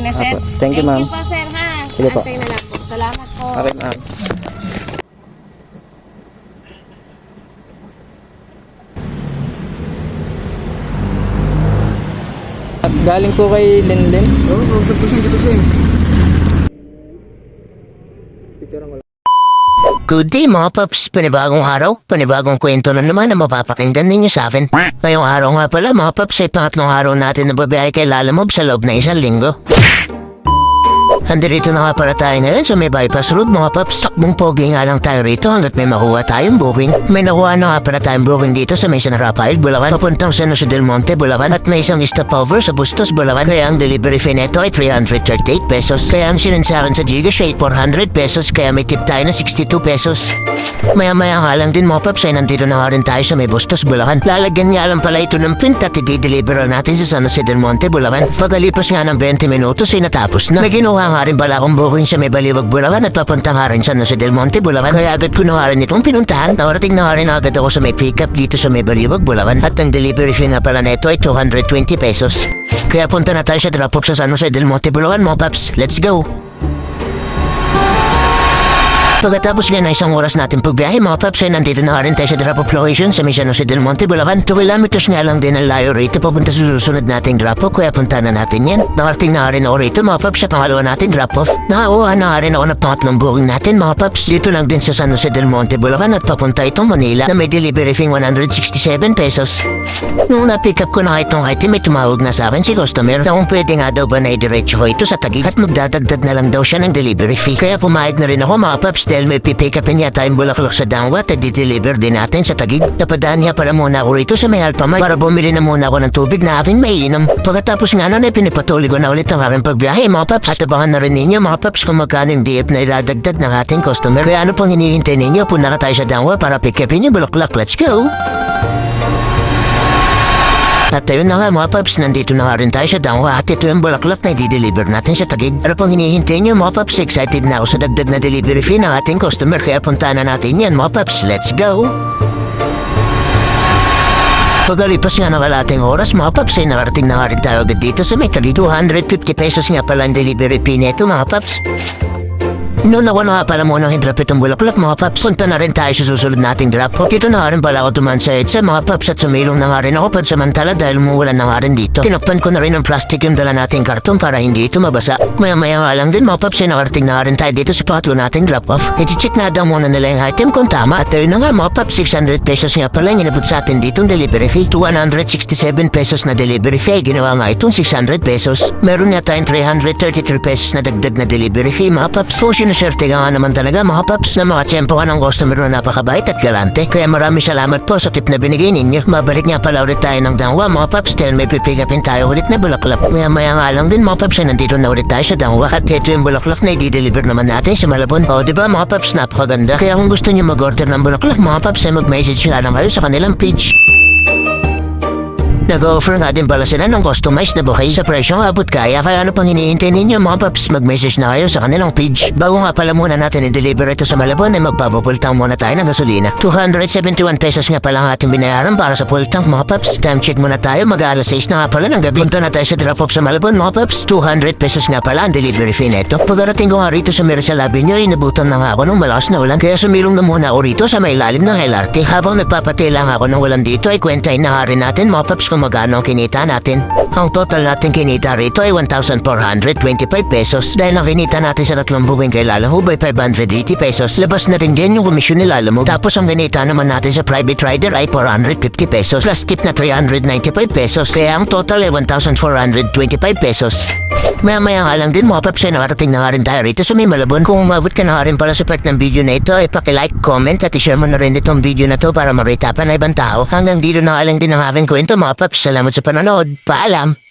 Okay na, sir? Apo. Thank you, ma'am. Thank you po, sir, ha? Sige po. Antay na lang po. Salamat po. Okay, ma'am. Galing po kay Linlin. Oo, sa pusing. Good day mga paps, panibagong araw, panibagong kwento na naman na mapapakinggan ninyo sa akin. Ngayong araw nga pala mga paps ay pangatlong araw natin na babiyahe kay Lalamove sa loob na 1 linggo. Andirito na nga para tayo ngayon sa may bypass road mga paps. Takbong pogi nga lang tayo rito hanggat may makuha tayong booking. May nakuha na nga para tayong booking dito sa may San Rafael, Bulacan, papuntang San Jose del Monte, Bulacan, at may isang stopover sa Bustos, Bulacan. Kaya ang delivery fee neto ay 338 pesos. Kaya ang sinend sa akin sa Gcash ay 400 pesos, kaya may tip tayo na 62 pesos. Maya-maya nga lang din mga paps ay nandito na nga rin tayo sa may Bustos, Bulacan. Lalagyan nga lang pala ito ng print at i-deliver natin sa San Jose del Monte, Bulacan. Pagkalipas nga ng 20 minutos ay natapos na. May ginawa nga rin pala akong booking sa may Baliwag, Bulacan at papunta nga rin sa San Jose del Monte, Bulacan. Kaya agad ko na nga rin itong pinuntahan. Nakarating na nga rin agad ako sa may pick-up dito sa may Baliwag, Bulacan. At ang delivery fee nga pala neto ay 220 pesos. Kaya punta na tayo sa drop-off sa San Jose del Monte, Bulacan mga paps. Let's go! Pagkatapos nga ng isang oras natin pagbiyahe mga paps ay nandito na rin tayo sa drop-off location sa San Jose del Monte, Bulacan. 2 kilometers nga lang din ang layo rito papunta sa susunod nating drop-off, kaya punta na natin yan. Nakarating na rin ako rito mga paps sa pangalawa nating drop-off. Nakakuha na rin ako ng pangatlong booking natin mga paps. Dito lang din sa San Jose del Monte, Bulacan at papunta itong Manila na may delivery fee 167 pesos. Nung na-pick up ko na itong item ay tumawag na sa akin si customer na kung pwede nga daw ba na idiretso ko ito sa Taguig at magdadagdag na lang daw siya ng delivery fee. Kaya pumayag na rin ako mga paps dahil may pipick upin niya tayong Bulaklak sa Dangwat at di-deliver din natin sa Taguig. Napadaan niya pala muna ako rito sa may Alpamart para bumili na muna ako ng tubig na aking maiinom. Pagkatapos nga nun ay pinipatuloy ko na ulit ang aking pagbiyahe mga paps. At abangan na rin ninyo mga paps kung magkano yung DF na iladagdag ng ating customer. Kaya ano pang hinihintay ninyo? Punta na tayo sa Dangwat para pick upin yung Bulaklak. Let's go! At ayun na nga mga paps, nandito na nga rin tayo sa Dangwa at ito yung Bulaklak na i-deliver natin sa Taguig. Ano pang hinihintay nyo mga paps? Excited na ako sa dagdag na delivery fee ng ating customer, kaya punta na natin yan mga paps. Let's go! Pagkalipas nga ng kalating oras mga paps ay nakarating na nga rin tayo agad dito sa may Taguig. 250 pesos nga pala ang delivery fee neto mga paps. Noon ako na nga pala muna hindrop itong Bulaklak mga paps. Punta na rin tayo sa susunod nating drop-off. Dito na nga rin pala ako tuman sa EDSA mga paps at sumilong na nga rin ako pansamantala dahil umuulan na nga rin dito. Tinakpan ko na rin ng plastic yung dala nating karton para hindi ito mabasa. Maya-maya nga lang din mga paps ay nakarating na nga rin tayo dito sa pangatlo nating drop-off. I-check na daw muna nila yung item kung tama. At ayun na nga mga paps, 600 pesos nga pala yung inabot sa atin ditong delivery fee. 167 pesos na delivery fee. Ginawa nga itong 600 pesos. Meron nga tayong 333 pesos na dagdag na delivery fee mga paps. Sinuserte nga naman talaga mga paps na mga tiyempo ka ng customer na napakabait at galante. Kaya maraming salamat po sa tip na binigay ninyo. Mabalik nga pala ulit tayo ng Dangwa mga paps dahil may pipigapin tayo ulit na Bulaklak. Maya nga lang din mga paps ay nandito na ulit tayo sa Dangwa at ito yung Bulaklak na i-deliver naman natin sa Malabon. O diba mga paps, napakaganda. Kaya kung gusto nyo mag-order ng Bulaklak mga paps ay mag-message na lang kayo sa kanilang page. Nag-offer nga din pala sila ng customized na bouquet sa presyong abot kaya. Kaya ano pang hinihintay ninyo mga paps, mag-message na kayo sa kanilang page. Bago nga pala muna natin i-deliver ito sa Malabon ay magpapapultang muna tayo ng gasolina. 271 pesos nga pala ang ating binayaran para sa full tank mga paps. Time check muna tayo, mag-alas 6 na nga pala ng gabi. Punta na tayo sa drop-off sa Malabon mga paps. 200 pesos nga pala ang delivery fee neto. Pagkarating ko nga rito sa Mirasal Avenue ay inabutan na nga ako ng malakas na ulan. Kaya sumilong na muna ako rito sa may ilalim ng LRT. Habang nagpapatila nga ako ng ulan dito ay kwentahin na nga rin natin mga paps kung magkano ang kinita natin. Ang total natin kinita rito ay 1,425 pesos. Dahil ang kinita natin sa tatlong buwing kay Lalamove ay 580 pesos. Labas na rin din yung komisyon ni Lalamove. Tapos ang kinita naman natin sa private rider ay 450 pesos. Plus tip na 395 pesos. Kaya ang total ay 1,425 pesos. Maya-maya nga lang din mga paps ay nakarating na nga rin tayo rito sa may Malabon. Kung umabot ka na nga rin pala sa part ng video na ito ay paki-like, comment at i-share mo na rin itong video na to para maritapan na ibang tao. Hanggang dito na nga lang din ang aking kwento mga paps. Salamat sa panonood. Paalam!